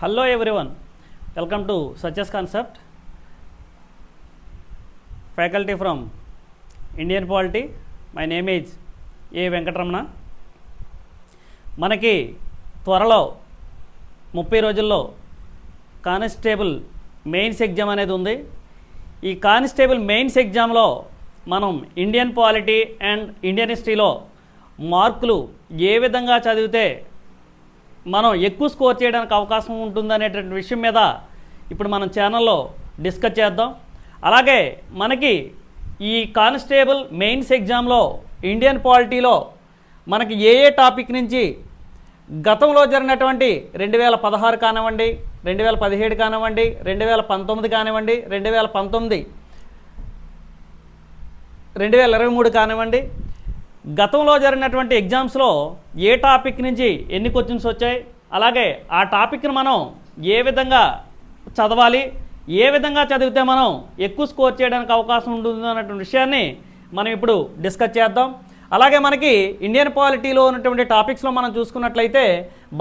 Hello everyone, welcome to Success Concept. Faculty from Indian Polity. My name is A. Venkatramana. మనకి త్వరలో 30 రోజుల్లో constable mains exam అనేది ఉంది. ఈ కానిస్టేబుల్ మెయిన్స్ ఎగ్జామ్లో మనం ఇండియన్ పాలిటీ అండ్ ఇండియన్ హిస్టరీలో మార్కులు ఏ విధంగా చదివితే మనం ఎక్కువ స్కోర్ చేయడానికి అవకాశం ఉంటుందనేటువంటి విషయం మీద ఇప్పుడు మనం ఛానల్లో డిస్కస్ చేద్దాం. అలాగే మనకి ఈ కానిస్టేబుల్ మెయిన్స్ ఎగ్జామ్లో ఇండియన్ పాలిటీలో మనకి ఏ టాపిక్ నుంచి గతంలో జరిగినటువంటి 2016 కానివ్వండి, 2017 కానివ్వండి, 2019 కానివ్వండి, 2023 కానివ్వండి, గతంలో జరిగినటువంటి ఎగ్జామ్స్లో ఏ టాపిక్ నుంచి ఎన్ని క్వశ్చన్స్ వచ్చాయి, అలాగే ఆ టాపిక్ని మనం ఏ విధంగా చదవాలి, ఏ విధంగా చదివితే మనం ఎక్కువ స్కోర్ చేయడానికి అవకాశం ఉంటుంది అన్నటువంటి విషయాన్ని మనం ఇప్పుడు డిస్కస్ చేద్దాం. అలాగే మనకి ఇండియన్ పాలిటీలో ఉన్నటువంటి టాపిక్స్లో మనం చూసుకున్నట్లయితే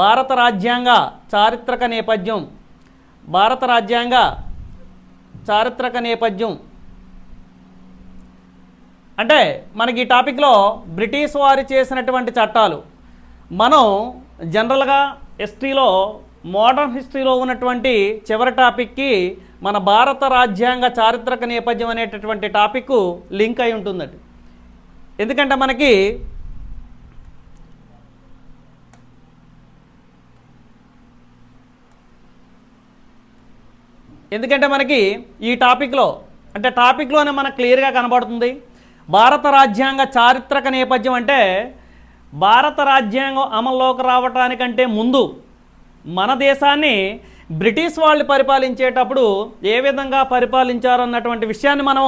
భారత రాజ్యాంగ చారిత్రక నేపథ్యం, భారత రాజ్యాంగ చారిత్రక నేపథ్యం అంటే మనకి ఈ టాపిక్లో బ్రిటిష్ వారు చేసినటువంటి చట్టాలు. మనం జనరల్గా హిస్టరీలో మోడర్న్ హిస్టరీలో ఉన్నటువంటి చివరి టాపిక్కి మన భారత రాజ్యాంగ చారిత్రక నేపథ్యం అనేటటువంటి టాపిక్ లింక్ అయి ఉంటుందండి. ఎందుకంటే మనకి ఈ టాపిక్లో అంటే టాపిక్లోనే మనకు క్లియర్గా కనబడుతుంది. భారత రాజ్యాంగ చారిత్రక నేపథ్యం అంటే భారత రాజ్యాంగం అమల్లోకి రావటానికంటే ముందు మన దేశాన్ని బ్రిటిష్ వాళ్ళు పరిపాలించేటప్పుడు ఏ విధంగా పరిపాలించారన్నటువంటి విషయాన్ని మనం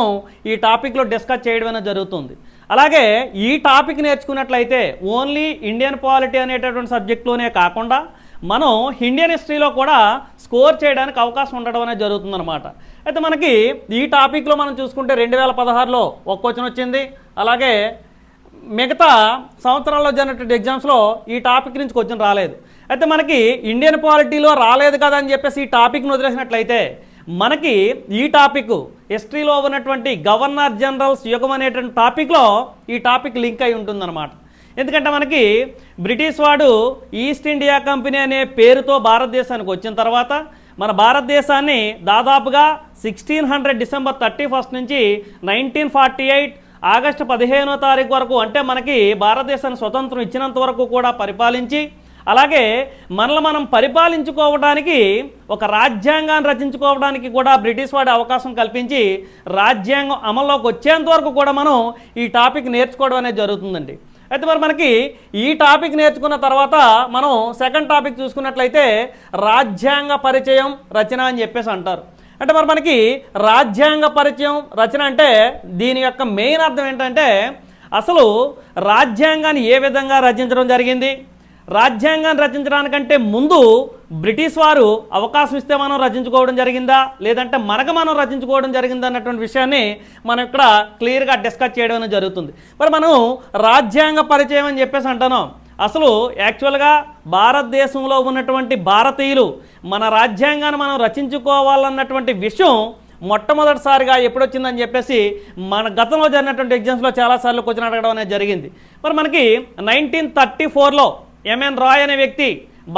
ఈ టాపిక్లో డిస్కస్ చేయడం అనేది జరుగుతుంది. అలాగే ఈ టాపిక్ నేర్చుకున్నట్లయితే ఓన్లీ ఇండియన్ పాలిటీ అనేటటువంటి సబ్జెక్ట్లోనే కాకుండా మనం ఇండియన్ హిస్టరీలో కూడా స్కోర్ చేయడానికి అవకాశం ఉండడం అనేది జరుగుతుందన్నమాట. అయితే మనకి ఈ టాపిక్లో మనం చూసుకుంటే 2016లో ఒక క్వశ్చన్ వచ్చింది. అలాగే మిగతా సంవత్సరాల్లో జరిగినటువంటి ఎగ్జామ్స్లో ఈ టాపిక్ నుంచి క్వశ్చన్ రాలేదు. అయితే మనకి ఇండియన్ పాలిటీలో రాలేదు కదా అని చెప్పేసి ఈ టాపిక్ను వదిలేసినట్లయితే మనకి ఈ టాపిక్ హిస్టరీలో ఉన్నటువంటి గవర్నర్ జనరల్స్ యుగం అనేటువంటి టాపిక్లో ఈ టాపిక్ లింక్ అయి ఉంటుందన్నమాట. ఎందుకంటే మనకి బ్రిటిష్ వాడు ఈస్ట్ ఇండియా కంపెనీ అనే పేరుతో భారతదేశానికి వచ్చిన తర్వాత మన భారతదేశాన్ని దాదాపుగా 1600 డిసెంబర్ 31 నుంచి 1948 ఆగస్టు 15వ తారీఖు వరకు, అంటే మనకి భారతదేశాన్ని స్వతంత్రం ఇచ్చినంత వరకు కూడా పరిపాలించి, అలాగే మనల్ని మనం పరిపాలించుకోవడానికి ఒక రాజ్యాంగాన్ని రచించుకోవడానికి కూడా బ్రిటిష్ వాడి అవకాశం కల్పించి రాజ్యాంగం అమల్లోకి వచ్చేంత వరకు కూడా మనం ఈ టాపిక్ నేర్చుకోవడం అనేది జరుగుతుందండి. అయితే మరి మనకి ఈ టాపిక్ నేర్చుకున్న తర్వాత మనం సెకండ్ టాపిక్ చూసుకున్నట్లయితే రాజ్యాంగ పరిచయం రచన అని చెప్పేసి అంటారు. అంటే మరి మనకి రాజ్యాంగ పరిచయం రచన అంటే దీని యొక్క మెయిన్ అర్థం ఏంటంటే అసలు రాజ్యాంగాన్ని ఏ విధంగా రచించడం జరిగింది, రాజ్యాంగాన్ని రచించడానికంటే ముందు బ్రిటిష్ వారు అవకాశం ఇస్తే మనం రచించుకోవడం జరిగిందా, లేదంటే మనకు మనం రచించుకోవడం జరిగిందా అన్నటువంటి విషయాన్ని మనం ఇక్కడ క్లియర్గా డిస్కస్ చేయడం అనేది జరుగుతుంది. మరి మనం రాజ్యాంగ పరిచయం అని చెప్పేసి అంటున్నాం. అసలు యాక్చువల్గా భారతదేశంలో ఉన్నటువంటి భారతీయులు మన రాజ్యాంగాన్ని మనం రచించుకోవాలన్నటువంటి విషయం మొట్టమొదటిసారిగా ఎప్పుడు వచ్చిందని చెప్పేసి మన గతంలో జరిగినటువంటి ఎగ్జామ్స్లో చాలాసార్లు క్వశ్చన్ అడగడం అనేది జరిగింది. మరి మనకి 1934లో ఎంఎన్ రాయ్ అనే వ్యక్తి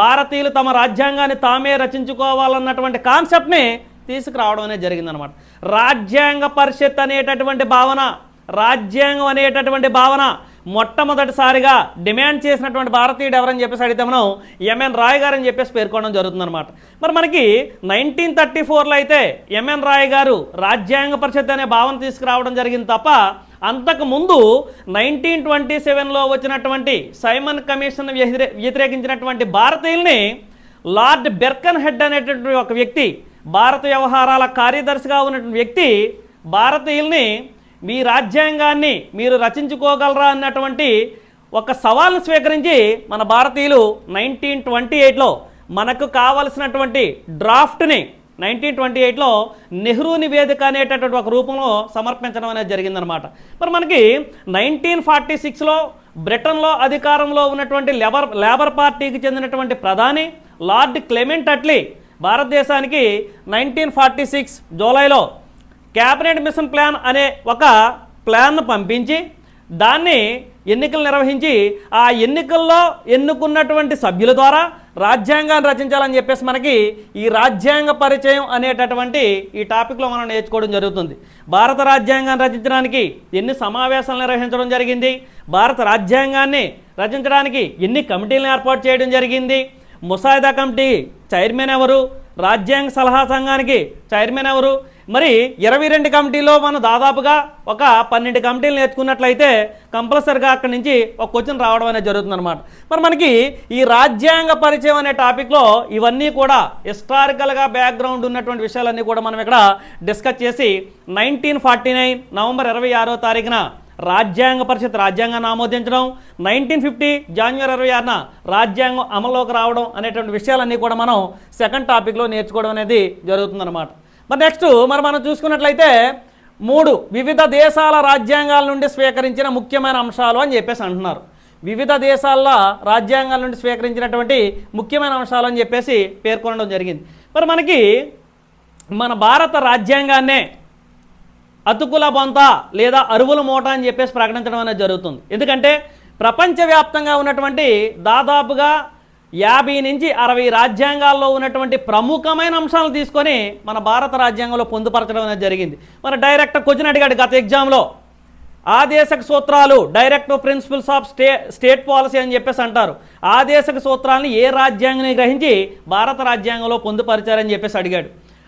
భారతీయులు తమ రాజ్యాంగాన్ని తామే రచించుకోవాలన్నటువంటి కాన్సెప్ట్ని తీసుకురావడం అనేది జరిగిందనమాట. రాజ్యాంగ పరిషత్ అనేటటువంటి భావన, రాజ్యాంగం అనేటటువంటి భావన మొట్టమొదటిసారిగా డిమాండ్ చేసినటువంటి భారతీయుడు ఎవరని చెప్పేసి అడిగితే మనం ఎంఎన్ రాయ్ గారు అని చెప్పేసి పేర్కొనడం జరుగుతుందన్నమాట. మరి మనకి 1934లో అయితే ఎంఎన్ రాయ్ గారు రాజ్యాంగ పరిషత్ అనే భావన తీసుకురావడం జరిగింది తప్ప అంతకుముందు 1927లో వచ్చినటువంటి సైమన్ కమిషన్ వ్యతిరేకించినటువంటి భారతీయుల్ని లార్డ్ బెర్కన్ హెడ్ అనేటటువంటి ఒక వ్యక్తి, భారత వ్యవహారాల కార్యదర్శిగా ఉన్నటువంటి వ్యక్తి భారతీయుల్ని మీ రాజ్యాంగాన్ని మీరు రచించుకోగలరా అన్నటువంటి ఒక సవాల్ను స్వీకరించి మన భారతీయులు 1928లో మనకు కావలసినటువంటి డ్రాఫ్ట్ని 1928లో నెహ్రూ నివేదిక అనేటటువంటి ఒక రూపంలో సమర్పించడం అనేది జరిగిందనమాట. మరి మనకి 1946లో బ్రిటన్లో అధికారంలో ఉన్నటువంటి లేబర్ పార్టీకి చెందినటువంటి ప్రధాని లార్డ్ క్లెమెంట్ అట్లీ భారతదేశానికి 1946 జూలైలో క్యాబినెట్ మిషన్ ప్లాన్ అనే ఒక ప్లాన్ను పంపించి దాన్ని ఎన్నికలు నిర్వహించి ఆ ఎన్నికల్లో ఎన్నుకున్నటువంటి సభ్యుల ద్వారా రాజ్యాంగాన్ని రచించాలని చెప్పేసి మనకి ఈ రాజ్యాంగ పరిచయం అనేటటువంటి ఈ టాపిక్లో మనం నేర్చుకోవడం జరుగుతుంది. భారత రాజ్యాంగాన్ని రచించడానికి ఎన్ని సమావేశాలు నిర్వహించడం జరిగింది, భారత రాజ్యాంగాన్ని రచించడానికి ఎన్ని కమిటీలను ఏర్పాటు చేయడం జరిగింది, ముసాయిదా కమిటీ చైర్మన్ ఎవరు, రాజ్యాంగ సలహా సంఘానికి చైర్మన్ ఎవరు, మరి 22 కమిటీలో మనం దాదాపుగా ఒక 12 కమిటీలు నేర్చుకున్నట్లయితే కంపల్సరిగా అక్కడి నుంచి ఒక క్వశ్చన్ రావడం అనేది జరుగుతుందన్నమాట. మరి మనకి ఈ రాజ్యాంగ పరిచయం అనే టాపిక్లో ఇవన్నీ కూడా హిస్టారికల్గా బ్యాక్గ్రౌండ్ ఉన్నటువంటి విషయాలన్నీ కూడా మనం ఇక్కడ డిస్కస్ చేసి 1949 నవంబర్ 26వ తారీఖున రాజ్యాంగ పరిషత్ రాజ్యాంగాన్ని ఆమోదించడం, 1950 జనవరి 26న రాజ్యాంగం అమల్లోకి రావడం అనేటువంటి విషయాలన్నీ కూడా మనం సెకండ్ టాపిక్లో నేర్చుకోవడం అనేది జరుగుతుందన్నమాట. మరి నెక్స్ట్ మనం చూసుకున్నట్లయితే 3 వివిధ దేశాల రాజ్యాంగాల నుండి స్వీకరించిన ముఖ్యమైన అంశాలు అని చెప్పేసి అంటున్నారు. వివిధ దేశాల రాజ్యాంగాల నుండి స్వీకరించినటువంటి ముఖ్యమైన అంశాలు అని చెప్పేసి పేర్కొనడం జరిగింది. మరి మనకి మన భారత రాజ్యాంగాన్నే అతుకుల బొంత లేదా అరువుల మూట అని చెప్పేసి ప్రకటించడం అనేది జరుగుతుంది. ఎందుకంటే ప్రపంచవ్యాప్తంగా ఉన్నటువంటి దాదాపుగా 50 నుంచి 60 రాజ్యాంగాల్లో ఉన్నటువంటి ప్రముఖమైన అంశాలను తీసుకొని మన భారత రాజ్యాంగంలో పొందుపరచడం అనేది జరిగింది. మన డైరెక్ట్ క్వశ్చన్ అడిగాడు గత ఎగ్జామ్లో, ఆదేశక సూత్రాలు directive principles of state policy అని చెప్పేసి అంటారు. ఆదేశక సూత్రాలను ఏ రాజ్యాంగాన్ని గ్రహించి భారత రాజ్యాంగంలో పొందుపరిచారని చెప్పేసి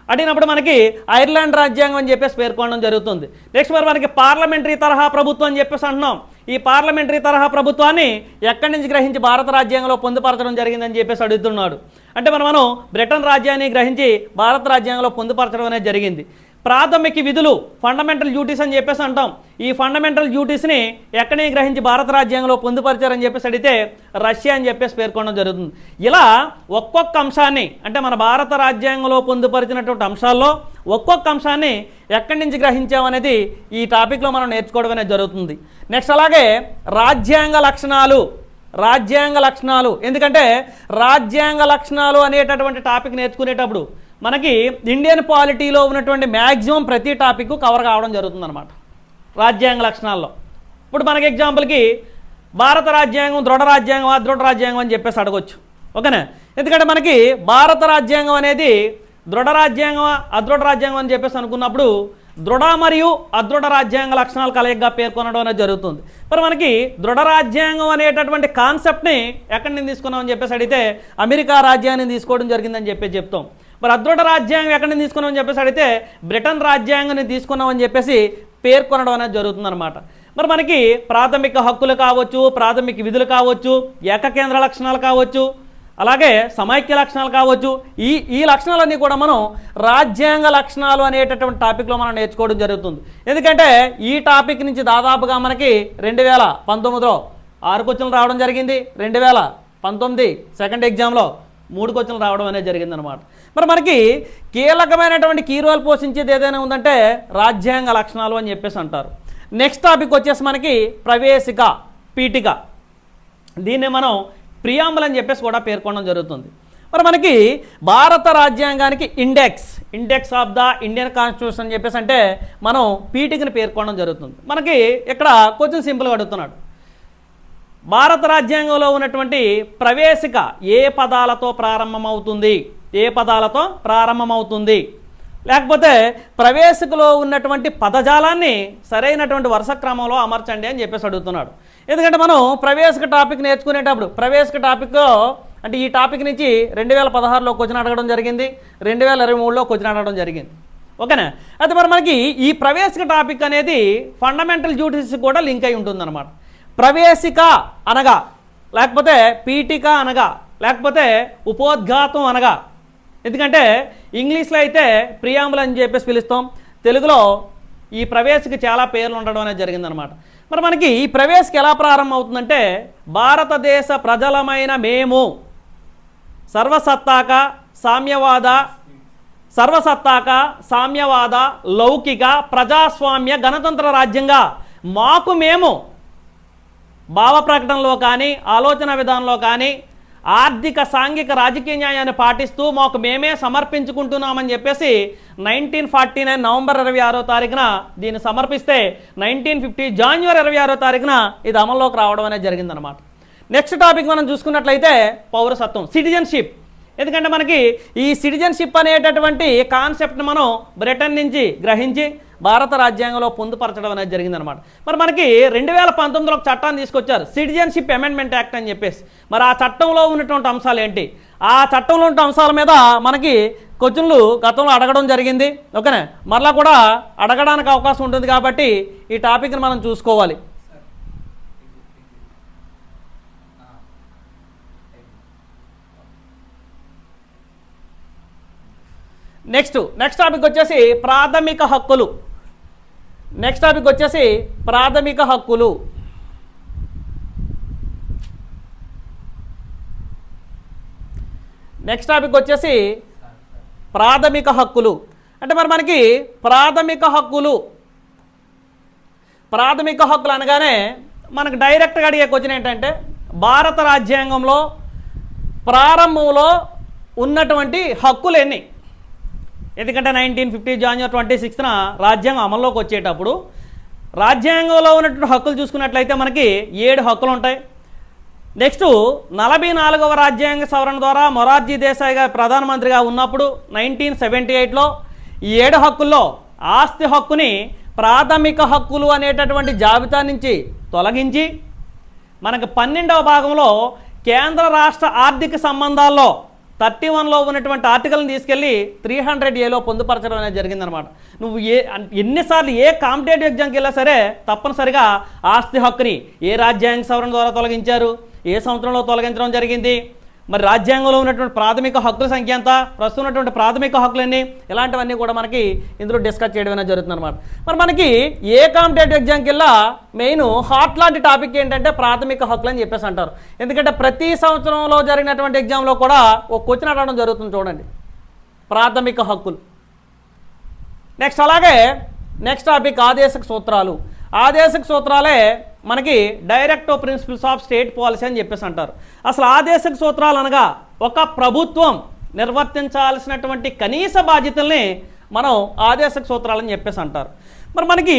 అడిగినప్పుడు మనకి ఐర్లాండ్ రాజ్యాంగం అని చెప్పేసి పేర్కొనడం జరుగుతుంది. నెక్స్ట్ మరి మనకి పార్లమెంటరీ తరహా ప్రభుత్వం అని చెప్పేసి అంటున్నాం. ఈ పార్లమెంటరీ తరహా ప్రభుత్వాన్ని ఎక్కడి నుంచి గ్రహించి భారత రాజ్యాంగంలో పొందుపరచడం జరిగిందని చెప్పేసి అడుగుతున్నాడు. అంటే మనం బ్రిటన్ రాజ్యాన్ని గ్రహించి భారత రాజ్యాంగంలో పొందుపరచడం అనేది జరిగింది. ప్రాథమిక విధులు ఫండమెంటల్ డ్యూటీస్ అని చెప్పేసి అంటాం. ఈ ఫండమెంటల్ డ్యూటీస్ని ఎక్కడి గ్రహించి భారత రాజ్యాంగంలో పొందుపరిచారని చెప్పేసి అడిగితే రష్యా అని చెప్పేసి పేర్కొనడం జరుగుతుంది. ఇలా ఒక్కొక్క అంశాన్ని అంటే మన భారత రాజ్యాంగంలో పొందుపరిచినటువంటి అంశాల్లో ఒక్కొక్క అంశాన్ని ఎక్కడి నుంచి గ్రహించామనేది ఈ టాపిక్లో మనం నేర్చుకోవడం అనేది జరుగుతుంది. నెక్స్ట్ అలాగే రాజ్యాంగ లక్షణాలు ఎందుకంటే రాజ్యాంగ లక్షణాలు అనేటటువంటి టాపిక్ నేర్చుకునేటప్పుడు మనకి ఇండియన్ పాలిటీలో ఉన్నటువంటి మ్యాక్సిమం ప్రతి టాపిక్ కవర్ కావడం జరుగుతుందన్నమాట రాజ్యాంగ లక్షణాల్లో. ఇప్పుడు మనకి ఎగ్జాంపుల్కి భారత రాజ్యాంగం దృఢ రాజ్యాంగం అదృఢ రాజ్యాంగం అని చెప్పేసి అడగొచ్చు, ఓకేనా? ఎందుకంటే మనకి భారత రాజ్యాంగం అనేది దృఢ రాజ్యాంగం అదృఢ రాజ్యాంగం అని చెప్పేసి అనుకున్నప్పుడు దృఢ మరియు అదృఢ రాజ్యాంగ లక్షణాలు కలయికగా పేర్కొనడం అనేది జరుగుతుంది. మరి మనకి దృఢ రాజ్యాంగం అనేటటువంటి కాన్సెప్ట్ని ఎక్కడి నుంచి తీసుకున్నామని చెప్పేసి అడిగితే అమెరికా రాజ్యాన్ని తీసుకోవడం జరిగిందని చెప్తాం. మరి అదృఢ రాజ్యాంగం ఎక్కడి నుంచి తీసుకున్నామని చెప్పేసి అడిగితే బ్రిటన్ రాజ్యాంగాన్ని తీసుకున్నామని చెప్పేసి పేర్కొనడం అనేది జరుగుతుందన్నమాట. మరి మనకి ప్రాథమిక హక్కులు కావచ్చు, ప్రాథమిక విధులు కావచ్చు, ఏకకేంద్ర లక్షణాలు కావచ్చు, అలాగే సమైక్య లక్షణాలు కావచ్చు, ఈ లక్షణాలన్నీ కూడా మనం రాజ్యాంగ లక్షణాలు అనేటటువంటి టాపిక్లో మనం నేర్చుకోవడం జరుగుతుంది. ఎందుకంటే ఈ టాపిక్ నుంచి దాదాపుగా మనకి 2019లో 6 క్వశ్చన్లు రావడం జరిగింది, 2019 సెకండ్ ఎగ్జామ్లో 3 క్వశ్చన్లు రావడం అనేది జరిగిందనమాట. మరి మనకి కీలకమైనటువంటి కీ రోల్ పోషించేది ఏదైనా ఉందంటే రాజ్యాంగ లక్షణాలు అని చెప్పేసి అంటారు. నెక్స్ట్ టాపిక్ వచ్చేసి మనకి ప్రవేశిక పీఠిక, దీన్ని మనం ప్రియాంబుల్ అని చెప్పేసి కూడా పేర్కొనడం జరుగుతుంది. మరి మనకి భారత రాజ్యాంగానికి index of the Indian constitution అని చెప్పేసి అంటే మనం పీఠికని పేర్కొనడం జరుగుతుంది. మనకి ఇక్కడ క్వశ్చన్ సింపుల్గా అడుగుతున్నాడు, భారత రాజ్యాంగంలో ఉన్నటువంటి ప్రవేశిక ఏ పదాలతో ప్రారంభమవుతుంది, లేకపోతే ప్రవేశికలో ఉన్నటువంటి పదజాలాన్ని సరైనటువంటి వరుస క్రమంలో అమర్చండి అని చెప్పేసి అడుగుతున్నాడు. ఎందుకంటే మనం ప్రవేశిక టాపిక్ నేర్చుకునేటప్పుడు ప్రవేశిక టాపిక్లో అంటే ఈ టాపిక్ నుంచి 2016లో క్వశ్చన్ అడగడం జరిగింది, 2023లో క్వశ్చన్ అడగడం జరిగింది, ఓకేనా? అయితే మరి మనకి ఈ ప్రవేశిక టాపిక్ అనేది ఫండమెంటల్ డ్యూటీస్ కూడా లింక్ అయి ఉంటుందన్నమాట. ప్రవేశిక అనగా లేకపోతే పీఠిక అనగా లేకపోతే ఉపోద్ఘాతం అనగా, ఎందుకంటే ఇంగ్లీష్లో అయితే ప్రియాంబుల్ అని చెప్పేసి పిలుస్తాం, తెలుగులో ఈ ప్రవేశిక చాలా పేర్లు ఉండడం అనేది జరిగిందనమాట. మరి మనకి ఈ ప్రవేశిక ఎలా ప్రారంభం అవుతుందంటే భారతదేశ ప్రజలమైన మేము సర్వసత్తాక సామ్యవాద లౌకిక ప్రజాస్వామ్య గణతంత్ర రాజ్యంగా మాకు మేము భావ ప్రకటనలో కానీ ఆలోచన విధానంలో కానీ ఆర్థిక సాంఘిక రాజకీయ న్యాయాన్ని పాటిస్తూ మాకు మేమే సమర్పించుకుంటున్నామని చెప్పేసి 1949 నవంబర్ 26వ తారీఖున దీన్ని సమర్పిస్తే 1950 జనవరి 26వ తారీఖున ఇది అమల్లోకి రావడం అనేది జరిగిందనమాట. నెక్స్ట్ టాపిక్ మనం చూసుకున్నట్లయితే పౌరసత్వం, సిటిజన్షిప్. ఎందుకంటే మనకి ఈ సిటిజన్షిప్ అనేటటువంటి కాన్సెప్ట్ని మనం బ్రిటన్ నుంచి గ్రహించి భారత రాజ్యాంగంలో పొందుపరచడం అనేది జరిగిందనమాట. మరి మనకి 2019లో ఒక చట్టాన్ని తీసుకొచ్చారు, సిటిజన్షిప్ అమెండ్మెంట్ యాక్ట్ అని చెప్పేసి. మరి ఆ చట్టంలో ఉన్నటువంటి అంశాలు ఏంటి, ఆ చట్టంలో ఉన్న అంశాల మీద మనకి క్వశ్చన్లు గతంలో అడగడం జరిగింది. ఓకేనా, మరలా కూడా అడగడానికి అవకాశం ఉంటుంది కాబట్టి ఈ టాపిక్ని మనం చూసుకోవాలి. నెక్స్ట్ టాపిక్ వచ్చేసి ప్రాథమిక హక్కులు. నెక్స్ట్ టాపిక్ వచ్చేసి ప్రాథమిక హక్కులు. నెక్స్ట్ టాపిక్ వచ్చేసి ప్రాథమిక హక్కులు. అంటే మరి మనకి ప్రాథమిక హక్కులు అనగానే మనకు డైరెక్ట్గా అడిగే క్వశ్చన్ ఏంటంటే భారత రాజ్యాంగంలో ప్రారంభంలో ఉన్నటువంటి హక్కులు ఎన్ని? ఎందుకంటే 1950 జనవరి 26న రాజ్యాంగం అమల్లోకి వచ్చేటప్పుడు రాజ్యాంగంలో ఉన్నటువంటి హక్కులు చూసుకున్నట్లయితే మనకి 7 హక్కులు ఉంటాయి. నెక్స్ట్ 44వ రాజ్యాంగ సవరణ ద్వారా మొరార్జీ దేశాయ్ గారు ప్రధానమంత్రిగా ఉన్నప్పుడు 1978లో ఈ 7 హక్కుల్లో ఆస్తి హక్కుని ప్రాథమిక హక్కులు అనేటటువంటి జాబితా నుంచి తొలగించి మనకు 12వ భాగంలో కేంద్ర రాష్ట్ర ఆర్థిక సంబంధాల్లో 31లో ఉన్నటువంటి ఆర్టికల్ని తీసుకెళ్ళి 300Aలో పొందుపరచడం అనేది జరిగిందనమాట. నువ్వు ఎన్నిసార్లు ఏ కాంపిటేటివ్ ఎగ్జామ్కి వెళ్ళా సరే తప్పనిసరిగా ఆస్తి హక్కుని ఏ రాజ్యాంగ సవరణ ద్వారా తొలగించారు, ఏ సంవత్సరంలో తొలగించడం జరిగింది, మరి రాజ్యాంగంలో ఉన్నటువంటి ప్రాథమిక హక్కుల సంఖ్య ఎంత, ప్రస్తుతం ఉన్నటువంటి ప్రాథమిక హక్కులన్నీ, ఇలాంటివన్నీ కూడా మనకి ఇందులో డిస్కస్ చేయడం అనేది జరుగుతుంది అనమాట. మరి మనకి ఏ కాంపిటేటివ్ ఎగ్జామ్కి వెళ్ళా మెయిన్ హాట్ లాంటి టాపిక్ ఏంటంటే ప్రాథమిక హక్కులు అని చెప్పేసి అంటారు. ఎందుకంటే ప్రతి సంవత్సరంలో జరిగినటువంటి ఎగ్జామ్లో కూడా ఒక క్వశ్చన్ అడగడం జరుగుతుంది చూడండి, ప్రాథమిక హక్కులు. నెక్స్ట్ అలాగే నెక్స్ట్ టాపిక్ ఆదేశక సూత్రాలు. ఆదేశక సూత్రాలే మనకి directive principles of state policy అని చెప్పేసి అంటారు. అసలు ఆదేశక సూత్రాలు అనగా ఒక ప్రభుత్వం నిర్వర్తించాల్సినటువంటి కనీస బాధ్యతల్ని మనం ఆదేశక సూత్రాలని చెప్పేసి అంటారు. మరి మనకి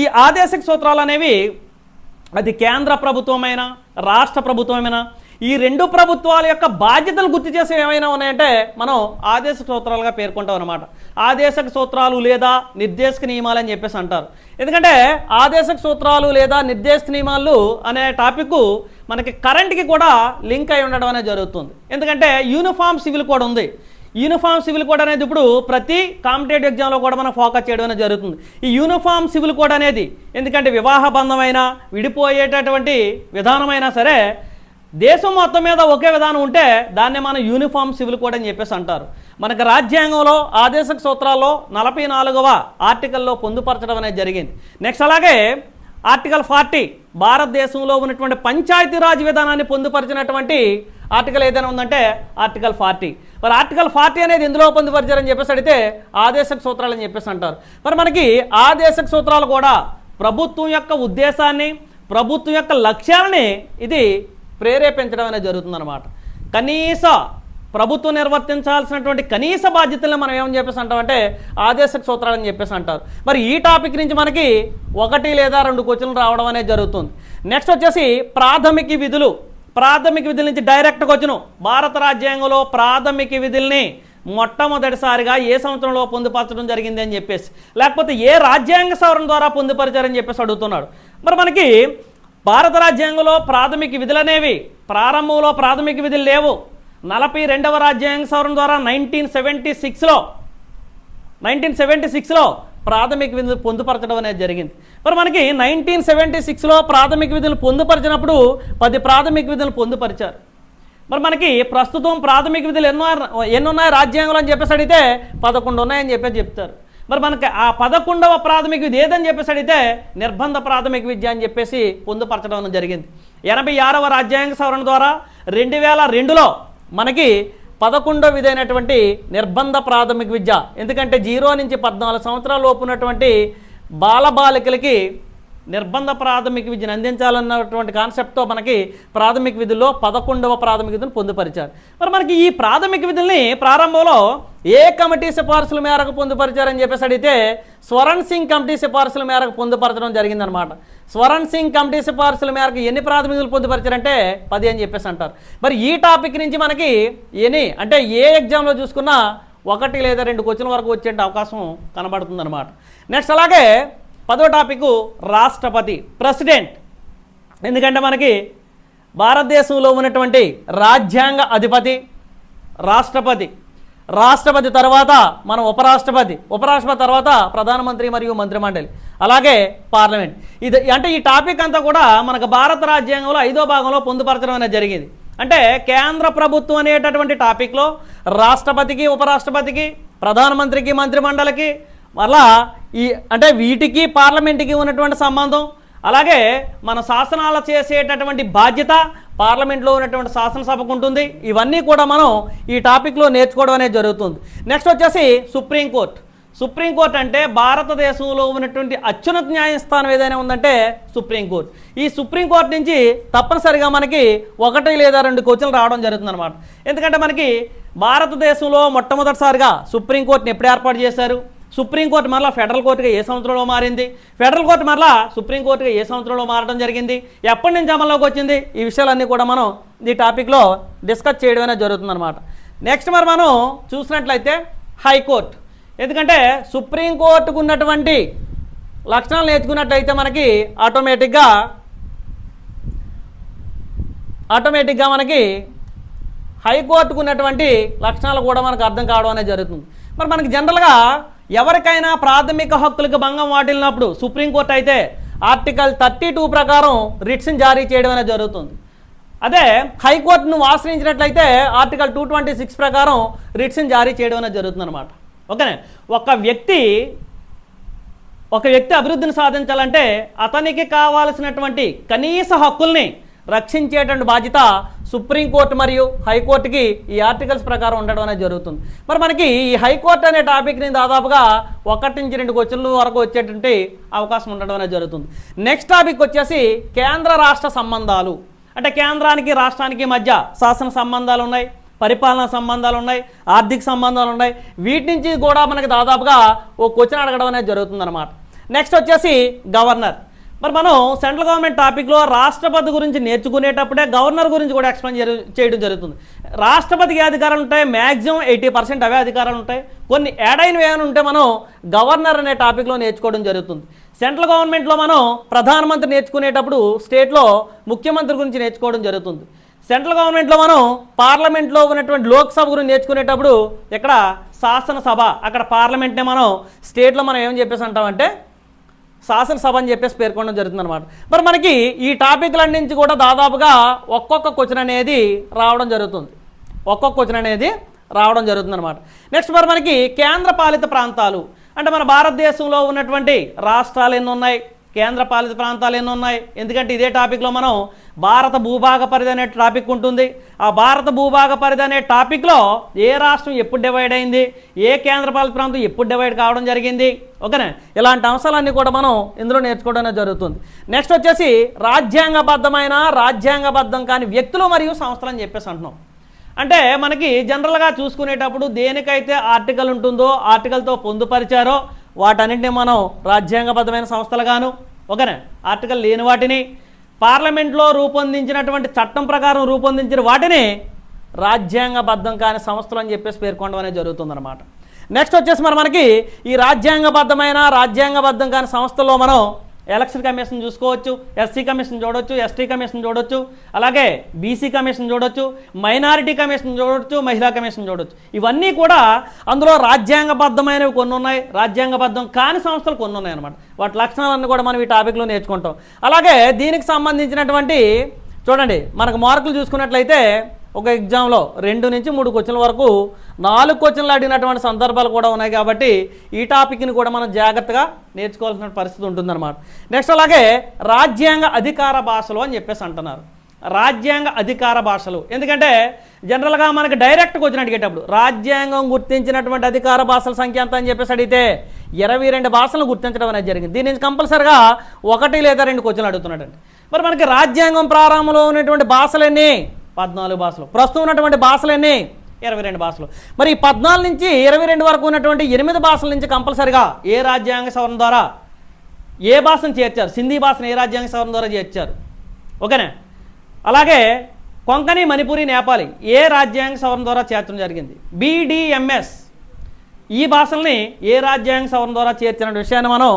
ఈ ఆదేశక సూత్రాలు అనేవి అది కేంద్ర ప్రభుత్వమైనా రాష్ట్ర ప్రభుత్వమైనా ఈ రెండు ప్రభుత్వాల యొక్క బాధ్యతలు గుర్తు చేసే ఏమైనా ఉన్నాయంటే మనం ఆదేశక సూత్రాలుగా పేర్కొంటాం అనమాట. ఆదేశక సూత్రాలు లేదా నిర్దేశక నియమాలు అని చెప్పేసి అంటారు. ఎందుకంటే ఆదేశక సూత్రాలు లేదా నిర్దేశక నియమాలు అనే టాపిక్ మనకి కరెంట్కి కూడా లింక్ అయి ఉండడం అనేది జరుగుతుంది. ఎందుకంటే యూనిఫామ్ సివిల్ కోడ్ ఉంది. యూనిఫామ్ సివిల్ కోడ్ అనేది ఇప్పుడు ప్రతి కాంపిటేటివ్ ఎగ్జామ్లో కూడా మనం ఫోకస్ చేయడం అనేది జరుగుతుంది. ఈ యూనిఫామ్ సివిల్ కోడ్ అనేది ఎందుకంటే వివాహ బంధమైన విడిపోయేటటువంటి విధానమైనా సరే దేశం మొత్తం మీద ఒకే విధానం ఉంటే దాన్ని మనం యూనిఫామ్ సివిల్ కోడ్ అని చెప్పేసి అంటారు. మనకు రాజ్యాంగంలో ఆదేశక సూత్రాల్లో 44వ ఆర్టికల్లో పొందుపరచడం అనేది జరిగింది. నెక్స్ట్ అలాగే ఆర్టికల్ 40 భారతదేశంలో ఉన్నటువంటి పంచాయతీరాజ్ విధానాన్ని పొందుపరిచినటువంటి ఆర్టికల్ ఏదైనా ఉందంటే ఆర్టికల్ 40. మరి ఆర్టికల్ 40 అనేది ఎందులో పొందుపరిచారని చెప్పేసి అడిగితే ఆదేశక సూత్రాలు అని చెప్పేసి అంటారు. మరి మనకి ఆదేశక సూత్రాలు కూడా ప్రభుత్వం యొక్క ఉద్దేశాన్ని ప్రభుత్వం యొక్క లక్ష్యాలని ఇది ప్రేరేపించడం అనేది జరుగుతుందన్నమాట. కనీస ప్రభుత్వం నిర్వర్తించాల్సినటువంటి కనీస బాధ్యతలను మనం ఏమని చెప్పేసి అంటామంటే ఆదేశక సూత్రాలు అని చెప్పేసి అంటారు. మరి ఈ టాపిక్ నుంచి మనకి 1 లేదా 2 క్వశ్చన్లు రావడం అనేది జరుగుతుంది. నెక్స్ట్ వచ్చేసి ప్రాథమిక విధులు. ప్రాథమిక విధుల నుంచి డైరెక్ట్ క్వశ్చన్, భారత రాజ్యాంగంలో ప్రాథమిక విధుల్ని మొట్టమొదటిసారిగా ఏ సంవత్సరంలో పొందుపరచడం జరిగింది అని చెప్పేసి, లేకపోతే ఏ రాజ్యాంగ సవరణ ద్వారా పొందుపరిచారని చెప్పేసి అడుగుతున్నాడు. మరి మనకి భారత రాజ్యాంగంలో ప్రాథమిక విధులు అనేవి ప్రారంభంలో ప్రాథమిక విధులు లేవు. 42వ రాజ్యాంగ సవరణ ద్వారా 1976లో ప్రాథమిక విధులు పొందుపరచడం అనేది జరిగింది. మరి మనకి 1976లో ప్రాథమిక విధులు పొందుపరిచినప్పుడు 10 ప్రాథమిక విధులు పొందుపరిచారు. మరి మనకి ప్రస్తుతం ప్రాథమిక విధులు ఎన్ని ఉన్నాయి రాజ్యాంగంలో అని చెప్పేసి అడిగితే 11 ఉన్నాయని చెప్పేసి చెప్తారు. మరి మనకి ఆ 11వ ప్రాథమిక విధి ఏదని చెప్పేసి అడిగితే నిర్బంధ ప్రాథమిక విద్య అని చెప్పేసి పొందుపరచడం జరిగింది. 86వ రాజ్యాంగ సవరణ ద్వారా 2002లో మనకి 11వ విధి అయినటువంటి నిర్బంధ ప్రాథమిక విద్య, ఎందుకంటే 0 నుంచి 14 సంవత్సరాల లోపు ఉన్నటువంటి బాలబాలికలకి నిర్బంధ ప్రాథమిక విద్యను అందించాలన్నటువంటి కాన్సెప్ట్తో మనకి ప్రాథమిక విధుల్లో 11వ ప్రాథమిక విధులను పొందుపరిచారు. మరి మనకి ఈ ప్రాథమిక విధుల్ని ప్రారంభంలో ఏ కమిటీ సిఫార్సుల మేరకు పొందుపరిచారని చెప్పేసి అడిగితే స్వరణ్ సింగ్ కమిటీ సిఫార్సుల మేరకు పొందుపరచడం జరిగిందనమాట. స్వరణ్ సింగ్ కమిటీ సిఫార్సుల మేరకు ఎన్ని ప్రాథమిక విధులు పొందుపరిచారంటే 10 అని చెప్పేసి అంటారు. మరి ఈ టాపిక్ నుంచి మనకి ఎన్ని అంటే ఏ ఎగ్జామ్లో చూసుకున్నా 1 లేదా 2 క్వశ్చన్ వరకు వచ్చే అవకాశం కనబడుతుందన్నమాట. నెక్స్ట్ అలాగే 10వ టాపిక్ రాష్ట్రపతి, ప్రెసిడెంట్. ఎందుకంటే మనకి భారతదేశంలో ఉన్నటువంటి రాజ్యాంగ అధిపతి రాష్ట్రపతి, రాష్ట్రపతి తర్వాత మనం ఉపరాష్ట్రపతి, ఉపరాష్ట్రపతి తర్వాత ప్రధానమంత్రి మరియు మంత్రిమండలి, అలాగే పార్లమెంట్. ఇది అంటే ఈ టాపిక్ అంతా కూడా మనకు భారత రాజ్యాంగంలో 5వ భాగంలో పొందుపరచడం అనేది జరిగింది. అంటే కేంద్ర ప్రభుత్వం అనేటటువంటి టాపిక్లో రాష్ట్రపతికి, ఉపరాష్ట్రపతికి, ప్రధానమంత్రికి, మంత్రిమండలికి, మళ్ళా ఈ అంటే వీటికి పార్లమెంట్కి ఉన్నటువంటి సంబంధం, అలాగే మన శాసనాలు చేసేటటువంటి బాధ్యత పార్లమెంట్లో ఉన్నటువంటి శాసనసభకు ఉంటుంది. ఇవన్నీ కూడా మనం ఈ టాపిక్లో నేర్చుకోవడం అనేది జరుగుతుంది. నెక్స్ట్ వచ్చేసి సుప్రీంకోర్టు. సుప్రీంకోర్టు అంటే భారతదేశంలో ఉన్నటువంటి అత్యున్నత న్యాయస్థానం ఏదైనా ఉందంటే సుప్రీంకోర్టు. ఈ సుప్రీంకోర్టు నుంచి తప్పనిసరిగా మనకి 1 లేదా 2 క్వశ్చన్లు రావడం జరుగుతుందన్నమాట. ఎందుకంటే మనకి భారతదేశంలో మొట్టమొదటిసారిగా సుప్రీంకోర్టుని ఎప్పుడు ఏర్పాటు చేశారు, సుప్రీంకోర్టు మరలా ఫెడరల్ కోర్టుగా ఏ సంవత్సరంలో మారింది, ఫెడరల్ కోర్టు మరలా సుప్రీంకోర్టుగా ఏ సంవత్సరంలో మారడం జరిగింది, ఎప్పటి నుంచి అమల్లోకి వచ్చింది, ఈ విషయాలన్నీ కూడా మనం ఈ టాపిక్లో డిస్కస్ చేయడం అనేది జరుగుతుందన్నమాట. నెక్స్ట్ మరి మనం చూసినట్లయితే హైకోర్టు. ఎందుకంటే సుప్రీంకోర్టుకు ఉన్నటువంటి లక్షణాలు నేర్చుకున్నట్లయితే మనకి ఆటోమేటిక్గా మనకి హైకోర్టుకు ఉన్నటువంటి లక్షణాలు కూడా మనకు అర్థం కావడం అనేది జరుగుతుంది. మరి మనకి జనరల్గా ఎవరికైనా ప్రాథమిక హక్కులకు భంగం వాటిల్లినప్పుడు సుప్రీంకోర్టు అయితే ఆర్టికల్ 32 ప్రకారం రిట్స్ని జారీ చేయడం అనేది జరుగుతుంది. అదే హైకోర్టును ఆశ్రయించినట్లయితే ఆర్టికల్ 226 ప్రకారం రిట్స్ని జారీ చేయడం అనేది జరుగుతుంది అనమాట. ఓకేనే, ఒక వ్యక్తి అభివృద్ధిని సాధించాలంటే అతనికి కావాల్సినటువంటి కనీస హక్కుల్ని రక్షించేటువంటి బాధ్యత సుప్రీంకోర్టు మరియు హైకోర్టుకి ఈ ఆర్టికల్స్ ప్రకారం ఉండడం అనేది జరుగుతుంది. మరి మనకి ఈ హైకోర్టు అనే టాపిక్ని దాదాపుగా 1 నుంచి 2 క్వశ్చన్ల వరకు వచ్చేటువంటి అవకాశం ఉండడం అనేది జరుగుతుంది. నెక్స్ట్ టాపిక్ వచ్చేసి కేంద్ర రాష్ట్ర సంబంధాలు. అంటే కేంద్రానికి రాష్ట్రానికి మధ్య శాసన సంబంధాలు ఉన్నాయి, పరిపాలనా సంబంధాలు ఉన్నాయి, ఆర్థిక సంబంధాలు ఉన్నాయి. వీటి నుంచి కూడా మనకి దాదాపుగా ఓ క్వశ్చన్ అడగడం అనేది జరుగుతుందన్నమాట. నెక్స్ట్ వచ్చేసి గవర్నర్. మరి మనం సెంట్రల్ గవర్నమెంట్ టాపిక్లో రాష్ట్రపతి గురించి నేర్చుకునేటప్పుడే గవర్నర్ గురించి కూడా ఎక్స్ప్లెయిన్ చేయడం జరుగుతుంది. రాష్ట్రపతికి ఏ అధికారాలు ఉంటాయి, మ్యాక్సిమం 80% అవే అధికారాలు ఉంటాయి. కొన్ని యాడ్ అయినవి ఏమైనా ఉంటే మనం గవర్నర్ అనే టాపిక్లో నేర్చుకోవడం జరుగుతుంది. సెంట్రల్ గవర్నమెంట్లో మనం ప్రధానమంత్రి నేర్చుకునేటప్పుడు స్టేట్లో ముఖ్యమంత్రి గురించి నేర్చుకోవడం జరుగుతుంది. సెంట్రల్ గవర్నమెంట్లో మనం పార్లమెంట్లో ఉన్నటువంటి లోక్సభ గురించి నేర్చుకునేటప్పుడు ఇక్కడ శాసనసభ, అక్కడ పార్లమెంట్నే మనం స్టేట్లో మనం ఏమని చెప్పేసి అంటామంటే శాసనసభ అని చెప్పేసి పేర్కొనడం జరుగుతుందన్నమాట. మరి మనకి ఈ టాపిక్లన్నించి నుంచి కూడా దాదాపుగా ఒక్కొక్క క్వశ్చన్ అనేది రావడం జరుగుతుందన్నమాట. నెక్స్ట్ మరి మనకి కేంద్ర పాలిత ప్రాంతాలు. అంటే మన భారతదేశంలో ఉన్నటువంటి రాష్ట్రాలు ఎన్ని ఉన్నాయి, కేంద్ర పాలిత ప్రాంతాలు ఎన్ని ఉన్నాయి. ఎందుకంటే ఇదే టాపిక్లో మనం భారత భూభాగ పరిధి అనే టాపిక్ ఉంటుంది. ఆ భారత భూభాగ పరిధి అనే టాపిక్లో ఏ రాష్ట్రం ఎప్పుడు డివైడ్ అయింది, ఏ కేంద్ర పాలిత ప్రాంతం ఎప్పుడు డివైడ్ కావడం జరిగింది, ఓకేనా, ఇలాంటి అంశాలన్నీ కూడా మనం ఇందులో నేర్చుకోవడం జరుగుతుంది. నెక్స్ట్ వచ్చేసి రాజ్యాంగబద్ధం కాని వ్యక్తులు మరియు సంస్థలు అని చెప్పేసి అంటున్నాం. అంటే మనకి జనరల్గా చూసుకునేటప్పుడు దేనికైతే ఆర్టికల్ ఉంటుందో, ఆర్టికల్తో పొందుపరిచారో వాటన్నింటినీ మనం రాజ్యాంగబద్ధమైన సంస్థలుగాను, ఓకేనా, ఆర్టికల్ లేని వాటిని, పార్లమెంట్లో రూపొందించినటువంటి చట్టం ప్రకారం రూపొందించిన వాటిని రాజ్యాంగబద్ధం కాని సంస్థలు అని చెప్పేసి పేర్కొనడం అనేది జరుగుతుందన్నమాట. నెక్స్ట్ వచ్చేసి మనకి ఈ రాజ్యాంగబద్ధం కాని సంస్థల్లో మనం ఎలక్షన్ కమిషన్ చూసుకోవచ్చు, ఎస్సీ కమిషన్ చూడవచ్చు, ఎస్టీ కమిషన్ చూడవచ్చు, అలాగే బీసీ కమిషన్ చూడవచ్చు, మైనారిటీ కమిషన్ చూడవచ్చు, మహిళా కమిషన్ చూడవచ్చు. ఇవన్నీ కూడా అందులో రాజ్యాంగబద్ధమైనవి కొన్ని ఉన్నాయి, రాజ్యాంగబద్ధం కాని సంస్థలు కొన్ని ఉన్నాయి అన్నమాట. వాటి లక్షణాలన్నీ కూడా మనం ఈ టాపిక్లో నేర్చుకుంటాం. అలాగే దీనికి సంబంధించినటువంటి చూడండి మనకు మార్కులు చూసుకున్నట్లయితే ఒక ఎగ్జామ్లో 2 నుంచి 3 క్వశ్చన్ల వరకు 4 క్వశ్చన్లు అడిగినటువంటి సందర్భాలు కూడా ఉన్నాయి. కాబట్టి ఈ టాపిక్ని కూడా మనం జాగ్రత్తగా నేర్చుకోవాల్సిన పరిస్థితి ఉంటుందన్నమాట. నెక్స్ట్ అలాగే రాజ్యాంగ అధికార భాషలు అని చెప్పేసి అంటున్నారు. రాజ్యాంగ అధికార భాషలు. ఎందుకంటే జనరల్గా మనకి డైరెక్ట్ క్వశ్చన్ అడిగేటప్పుడు రాజ్యాంగం గుర్తించినటువంటి అధికార భాషల సంఖ్య ఎంత అని చెప్పేసి అడిగితే 22 భాషలను గుర్తించడం అనేది జరిగింది. దీని నుంచి కంపల్సరిగా 1 లేదా 2 క్వశ్చన్లు అడుగుతున్నాడండి. మరి మనకి రాజ్యాంగం ప్రారంభంలో ఉన్నటువంటి భాషలు ఎన్ని? 14 భాషలు. ప్రస్తుతం ఉన్నటువంటి భాషలు ఎన్ని? 22 భాషలు. మరి 14 నుంచి 22 వరకు ఉన్నటువంటి 8 భాషల నుంచి కంపల్సరిగా ఏ రాజ్యాంగ సవరణ ద్వారా ఏ భాషను చేర్చారు? సింధీ భాషను ఏ రాజ్యాంగ సవరణ ద్వారా చేర్చారు? ఓకేనా? అలాగే కొంకణి, మణిపురి, నేపాలి ఏ రాజ్యాంగ సవరణ ద్వారా చేర్చడం జరిగింది? BDMS ఈ భాషల్ని ఏ రాజ్యాంగ సవరణ ద్వారా చేర్చిన విషయాన్ని మనం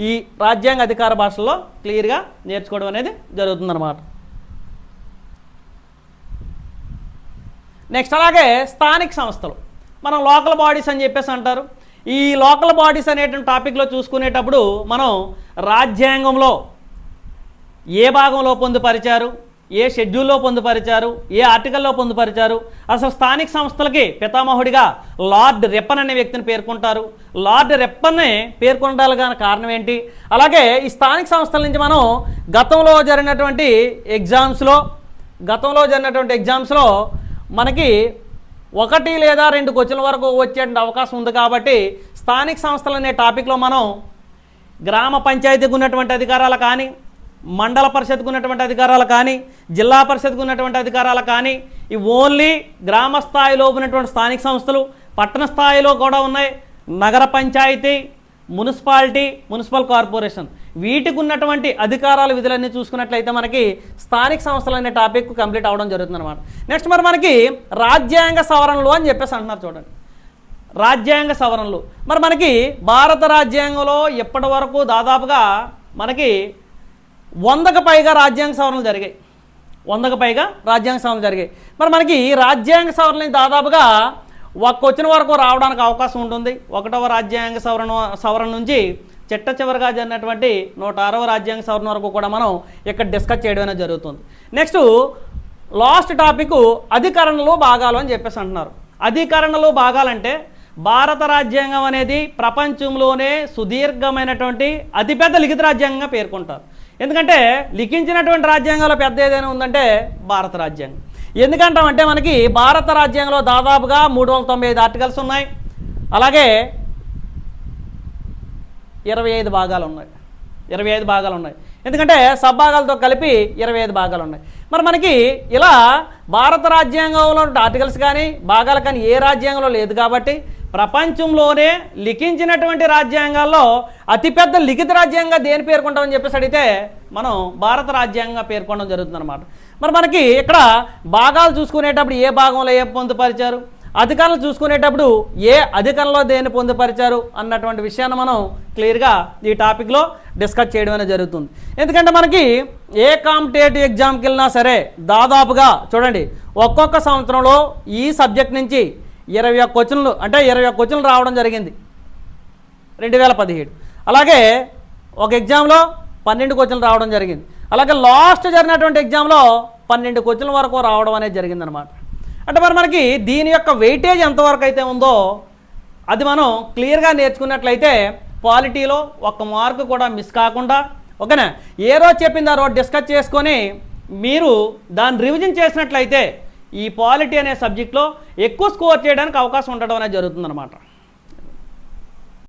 ఈ రాజ్యాంగ అధికార భాషల్లో క్లియర్గా నేర్చుకోవడం అనేది జరుగుతుందన్నమాట. నెక్స్ట్ అలాగే స్థానిక సంస్థలు, మనం లోకల్ బాడీస్ అని చెప్పేసి అంటారు. ఈ లోకల్ బాడీస్ అనేటువంటి టాపిక్లో చూసుకునేటప్పుడు మనం రాజ్యాంగంలో ఏ భాగంలో పొందుపరిచారు, ఏ షెడ్యూల్లో పొందుపరిచారు, ఏ ఆర్టికల్లో పొందుపరిచారు, అసలు స్థానిక సంస్థలకి పితామహుడిగా లార్డ్ రిప్పన్ అనే వ్యక్తిని పేర్కొంటారు. లార్డ్ రిప్పన్ని పేర్కొనడానికి గల కారణం ఏంటి? అలాగే ఈ స్థానిక సంస్థల నుంచి మనం గతంలో జరిగినటువంటి ఎగ్జామ్స్లో మనకి 1 లేదా 2 క్వశ్చన్ల వరకు వచ్చే అవకాశం ఉంది. కాబట్టి స్థానిక సంస్థలు అనే టాపిక్లో మనం గ్రామ పంచాయతీకి ఉన్నటువంటి అధికారాలు కానీ, మండల పరిషత్కు ఉన్నటువంటి అధికారాలు కానీ, జిల్లా పరిషత్కు ఉన్నటువంటి అధికారాలు కానీ, ఈ ఓన్లీ గ్రామ స్థాయిలో ఉన్నటువంటి స్థానిక సంస్థలు, పట్టణ స్థాయిలో కూడా ఉన్నాయి, నగర పంచాయతీ, మున్సిపాలిటీ, మున్సిపల్ కార్పొరేషన్, వీటికి ఉన్నటువంటి అధికారాల విధులన్నీ చూసుకున్నట్లయితే మనకి స్థానిక సంస్థలు అనే టాపిక్ కంప్లీట్ అవ్వడం జరుగుతుందన్నమాట. నెక్స్ట్ మరి మనకి రాజ్యాంగ సవరణలు అని చెప్పేసి అంటున్నారు. చూడండి, రాజ్యాంగ సవరణలు. మరి మనకి భారత రాజ్యాంగంలో ఇప్పటి వరకు దాదాపుగా మనకి 100కు పైగా రాజ్యాంగ సవరణలు జరిగాయి. 100కు పైగా రాజ్యాంగ సవరణలు జరిగాయి. మరి మనకి రాజ్యాంగ సవరణలు దాదాపుగా 1 క్వశ్చన్ వరకు రావడానికి అవకాశం ఉంటుంది. 1వ రాజ్యాంగ సవరణ నుంచి చివరిగా జరిగినటువంటి 106వ రాజ్యాంగ సవరణ వరకు కూడా మనం ఇక్కడ డిస్కస్ చేయడం అనేది జరుగుతుంది. నెక్స్ట్ లాస్ట్ టాపిక్ అధికరణలు భాగాలు అని చెప్పేసి అంటున్నారు. అధికరణలు భాగాలంటే భారత రాజ్యాంగం అనేది ప్రపంచంలోనే సుదీర్ఘమైనటువంటి అతిపెద్ద లిఖిత రాజ్యాంగంగా పేర్కొంటారు. ఎందుకంటే లిఖించినటువంటి రాజ్యాంగంలో పెద్ద ఏదైనా ఉందంటే భారత రాజ్యాంగం. ఎందుకంటామంటే మనకి భారత రాజ్యాంగంలో దాదాపుగా 395 ఆర్టికల్స్ ఉన్నాయి. అలాగే 25 భాగాలు ఉన్నాయి. 25 భాగాలు ఉన్నాయి. ఎందుకంటే సబ్భాగాలతో కలిపి 25 భాగాలు ఉన్నాయి. మరి మనకి ఇలా భారత రాజ్యాంగంలో ఆర్టికల్స్ కానీ భాగాలు కానీ ఏ రాజ్యాంగంలో లేదు. కాబట్టి ప్రపంచంలోనే లిఖించినటువంటి రాజ్యాంగాల్లో అతిపెద్ద లిఖిత రాజ్యాంగంగా దేని పేర్కొంటామని చెప్పేసి అడిగితే మనం భారత రాజ్యాంగంగా పేర్కొనడం జరుగుతుందన్నమాట. మరి మనకి ఇక్కడ భాగాలు చూసుకునేటప్పుడు ఏ భాగంలో ఏ పొందుపరిచారు, అధికారులు చూసుకునేటప్పుడు ఏ అధికారంలో దేన్ని పొందుపరిచారు అన్నటువంటి విషయాన్ని మనం క్లియర్గా ఈ టాపిక్లో డిస్కస్ చేయడం అనేది జరుగుతుంది. ఎందుకంటే మనకి ఏ కాంపిటేటివ్ ఎగ్జామ్కి వెళ్ళినా సరే దాదాపుగా చూడండి ఒక్కొక్క సంవత్సరంలో ఈ సబ్జెక్ట్ నుంచి 21 క్వశ్చన్లు అంటే 21 క్వశ్చన్లు రావడం జరిగింది 2017. అలాగే ఒక ఎగ్జామ్లో 12 క్వశ్చన్లు రావడం జరిగింది. అలాగే లాస్ట్ జరిగినటువంటి ఎగ్జామ్లో 12 క్వశ్చన్ల వరకు రావడం అనేది జరిగిందనమాట. అంటే మరి మనకి దీని యొక్క వెయిటేజ్ ఎంతవరకు అయితే ఉందో అది మనం క్లియర్గా నేర్చుకున్నట్లయితే పాలిటీలో 1 మార్కు కూడా మిస్ కాకుండా, ఓకేనా, ఏ రోజు చెప్పింది ఆ రోజు డిస్కస్ చేసుకొని మీరు దాన్ని రివిజన్ చేసినట్లయితే ఈ పాలిటీ అనే సబ్జెక్ట్లో ఎక్కువ స్కోర్ చేయడానికి అవకాశం ఉండడం అనేది జరుగుతుందన్నమాట.